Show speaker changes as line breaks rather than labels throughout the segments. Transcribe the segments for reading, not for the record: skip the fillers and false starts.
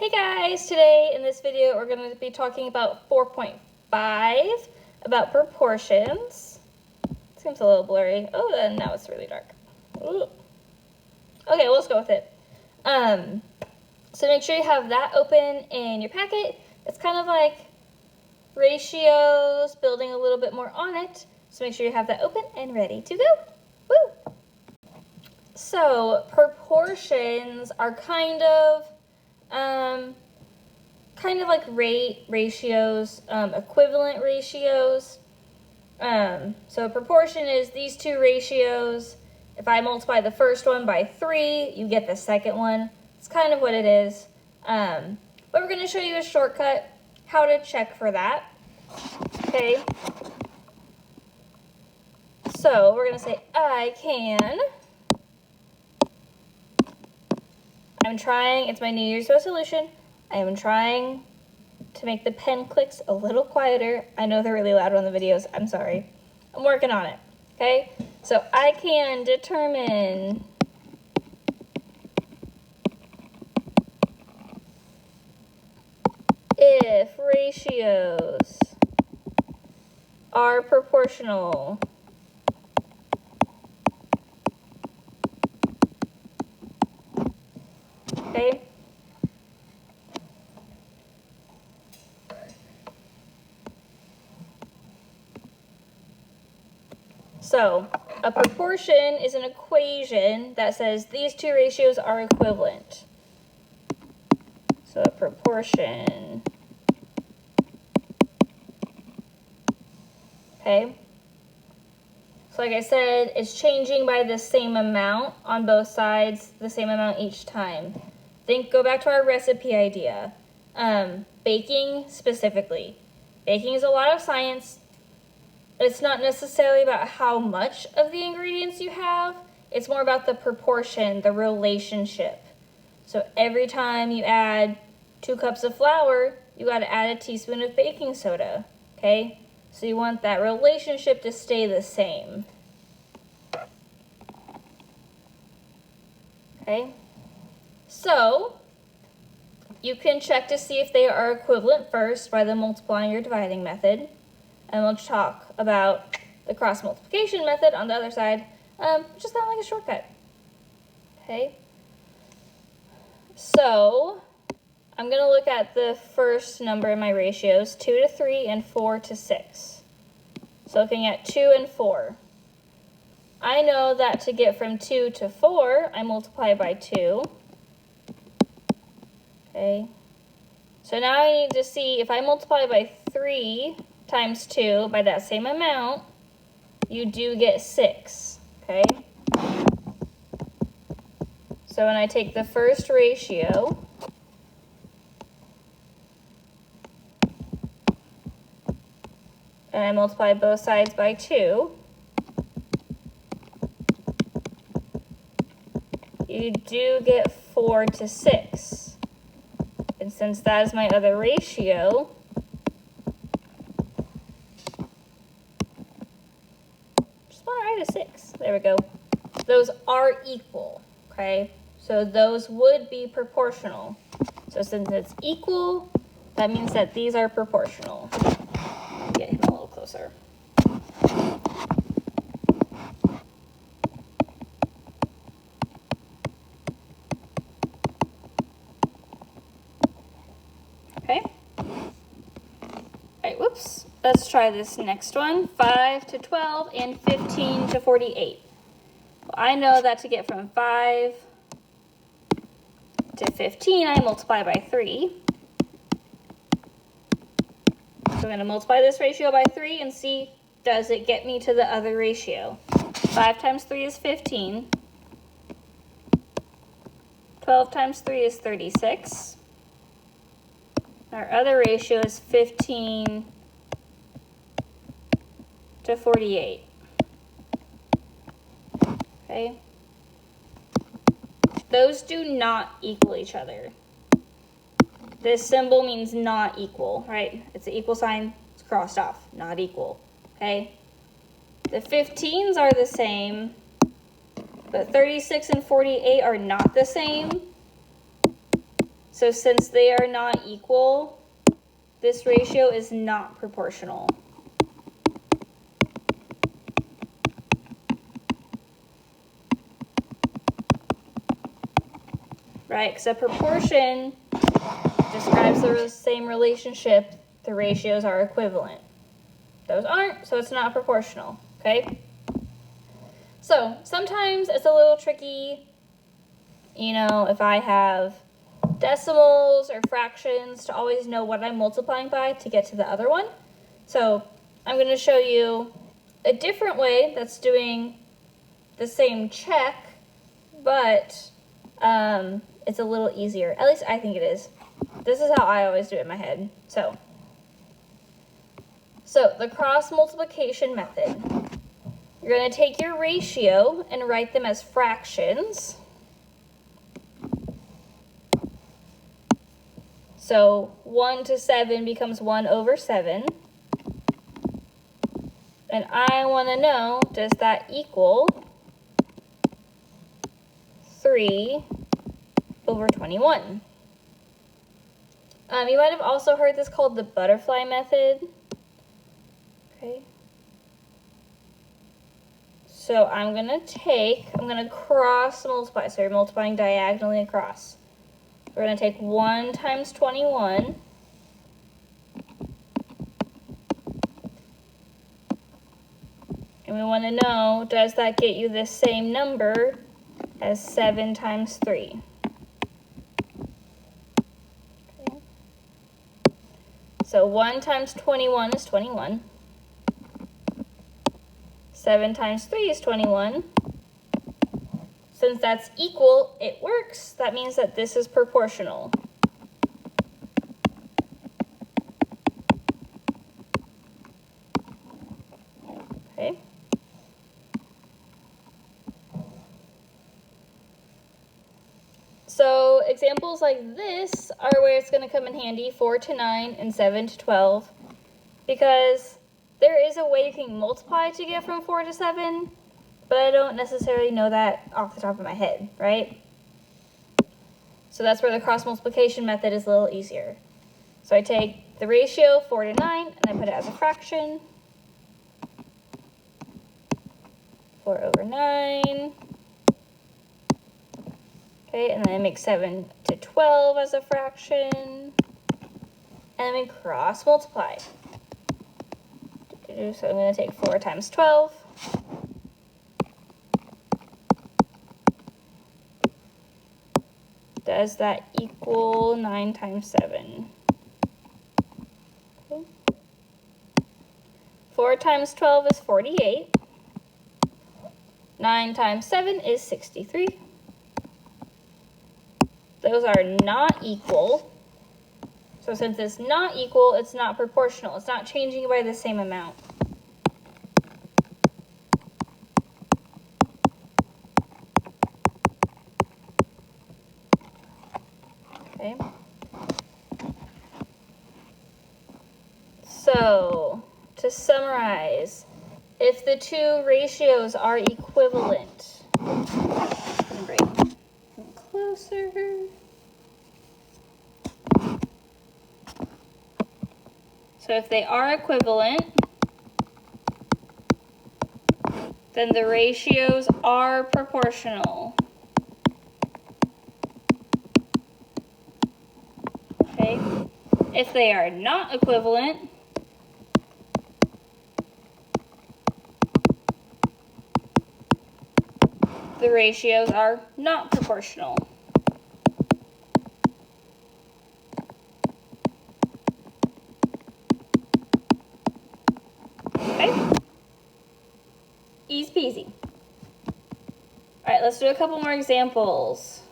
Hey guys, today in this video we're going to be talking about 4.5, about proportions. Seems a little blurry. Oh, and now it's really dark. Ooh. Okay, well, let's go with it. So make sure you have that open in your packet. It's kind of like ratios, building a little bit more on it. So make sure you have that open and ready to go. Woo! So proportions are kind of like ratios, equivalent ratios. So a proportion is these two ratios. If I multiply the first one by 3, you get the second one. It's kind of what it is. But we're going to show you a shortcut, how to check for that. Okay. So we're going to say I'm trying, it's my New Year's resolution. I am trying to make the pen clicks a little quieter. I know they're really loud on the videos. I'm sorry. I'm working on it. Okay? So I can determine if ratios are proportional. Okay? So, a proportion is an equation that says these two ratios are equivalent. So, a proportion. Okay? So, like I said, it's changing by the same amount on both sides, the same amount each time. Go back to our recipe idea. Baking specifically. Baking is a lot of science. It's not necessarily about how much of the ingredients you have. It's more about the proportion, the relationship. So every time you add 2 cups of flour, you got to add a teaspoon of baking soda. Okay? So you want that relationship to stay the same. Okay? So you can check to see if they are equivalent first by the multiplying or dividing method. And we'll talk about the cross multiplication method on the other side, just kind of like a shortcut. Okay? So I'm going to look at the first number in my ratios, 2 to 3 and 4 to 6. So looking at 2 and 4. I know that to get from 2 to 4, I multiply by 2. Okay? So now I need to see if I multiply by 3 times 2 by that same amount, you do get 6, okay? So when I take the first ratio, and I multiply both sides by 2, you do get 4 to 6. And since that is my other ratio, a 6. There we go. Those are equal, okay? So those would be proportional. So since it's equal, that means that these are proportional. Get him a little closer. Okay. All right, whoops. Let's try this next one. 5 to 12 and 15 to 48. Well, I know that to get from 5 to 15, I multiply by 3. So I'm going to multiply this ratio by 3 and see, does it get me to the other ratio? 5 times 3 is 15. 12 times 3 is 36. Our other ratio is 15 to 48. Okay? Those do not equal each other. This symbol means not equal, right? It's an equal sign, it's crossed off, not equal, okay? The 15s are the same, but 36 and 48 are not the same. So since they are not equal, this ratio is not proportional. Right, because a proportion describes the same relationship, the ratios are equivalent. Those aren't, so it's not proportional, okay? So sometimes it's a little tricky, you know, if I have decimals or fractions, to always know what I'm multiplying by to get to the other one. So I'm going to show you a different way that's doing the same check, but it's a little easier. At least I think it is. This is how I always do it in my head. So the cross multiplication method. You're going to take your ratio and write them as fractions. So 1 to 7 becomes 1 over 7. And I want to know, does that equal 3 over 21? You might have also heard this called the butterfly method. Okay. So I'm going to cross multiply. So you're multiplying diagonally across. We're going to take 1 times 21. And we want to know, does that get you the same number as 7 times 3? Okay. So 1 times 21 is 21. 7 times 3 is 21. Since that's equal, it works. That means that this is proportional. Okay. So examples like this are where it's going to come in handy, 4 to 9 and 7 to 12, because there is a way you can multiply to get from 4 to 7, but I don't necessarily know that off the top of my head, right? So that's where the cross multiplication method is a little easier. So I take the ratio 4 to 9 and I put it as a fraction. 4 over 9. Okay, and then I make 7 to 12 as a fraction. And then we cross multiply. So I'm going to take 4 times 12. Does that equal 9 times 7? Okay. 4 times 12 is 48. 9 times 7 is 63. Those are not equal. So since it's not equal, it's not proportional. It's not changing by the same amount. Okay. So, to summarize, if the two ratios are equivalent, I'm gonna bring them closer. So if they are equivalent, then the ratios are proportional. Okay? If they are not equivalent, the ratios are not proportional. Okay? Easy peasy. All right, let's do a couple more examples.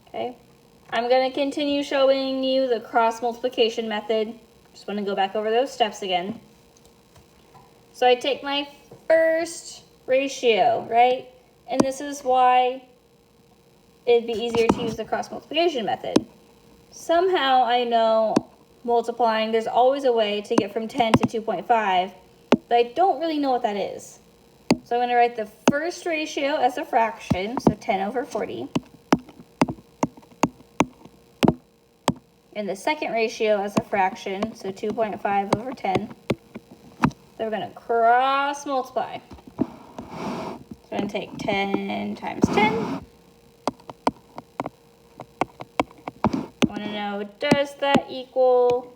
Okay, I'm going to continue showing you the cross multiplication method. Just want to go back over those steps again. So I take my first ratio, right? And this is why it'd be easier to use the cross multiplication method. Somehow I know multiplying, there's always a way to get from 10 to 2.5, but I don't really know what that is. So I'm going to write the first ratio as a fraction, so 10 over 40. in the second ratio as a fraction, so 2.5 over 10. So we're going to cross multiply. So I'm going to take 10 times 10. I want to know, does that equal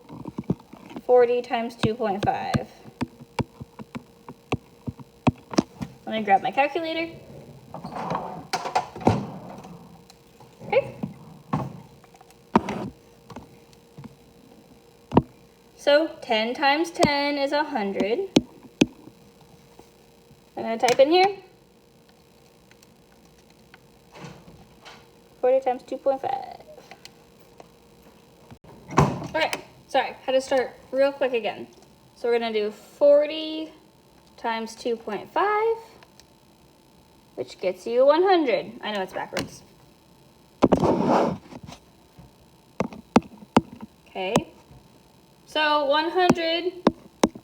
40 times 2.5? Let me grab my calculator. Okay. So 10 times 10 is 100. I'm going to type in here. 40 times 2.5. Okay, sorry, had to start real quick again. So we're going to do 40 times 2.5, which gets you 100. I know it's backwards. Okay, so 100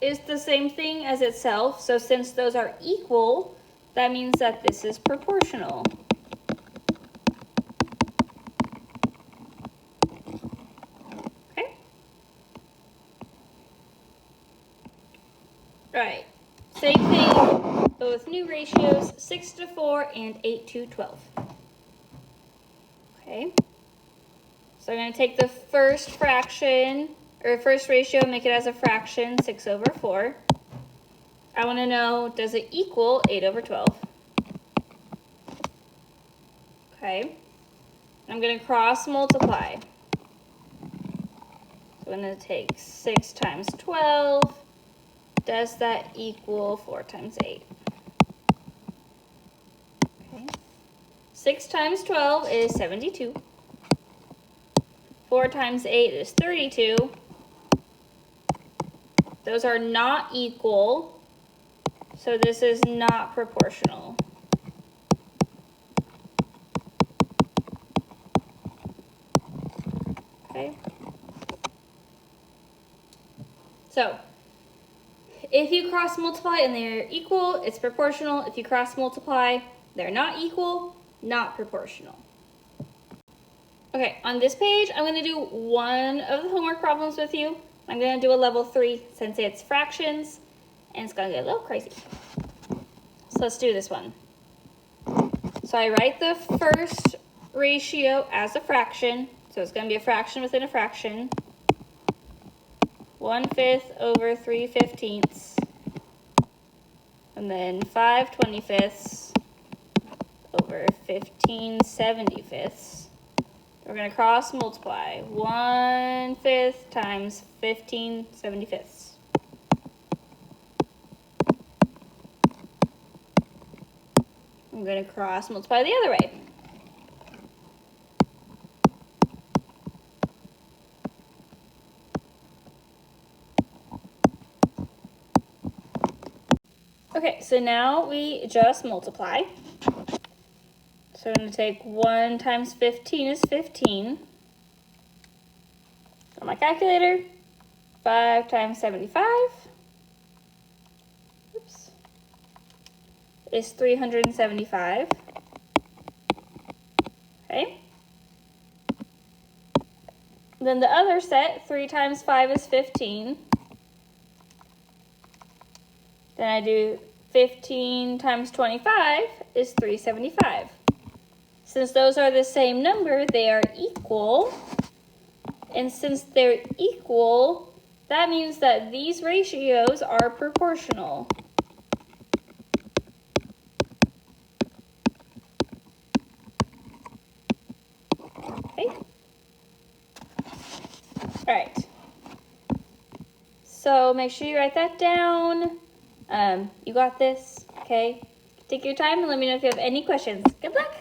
is the same thing as itself. So since those are equal, that means that this is proportional. Okay. Right. Same thing, but with new ratios, 6 to 4 and 8 to 12. Okay. So I'm going to take the first fraction, or first ratio, make it as a fraction, 6 over 4. I want to know, does it equal 8 over 12? Okay. I'm going to cross multiply. So I'm going to take 6 times 12. Does that equal 4 times 8? Okay. 6 times 12 is 72. 4 times 8 is 32. Those are not equal, so this is not proportional. Okay. So, if you cross multiply and they're equal, it's proportional. If you cross multiply, they're not equal, not proportional. Okay, on this page, I'm going to do one of the homework problems with you. I'm going to do a level 3 since it's fractions, and it's going to get a little crazy. So let's do this one. So I write the first ratio as a fraction. So it's going to be a fraction within a fraction. 1/5 over 3/15. And then 5/25 over 15/75. We're going to cross multiply. 1/5 times 15/75. I'm going to cross multiply the other way. Okay, so now we just multiply. So I'm going to take 1 times 15 is 15. On my calculator, 5 times 75 is 375. Okay. Then the other set, 3 times 5 is 15. Then I do 15 times 25 is 375. Since those are the same number, they are equal. And since they're equal, that means that these ratios are proportional. Okay. All right. So make sure you write that down. You got this, okay? Take your time and let me know if you have any questions. Good luck.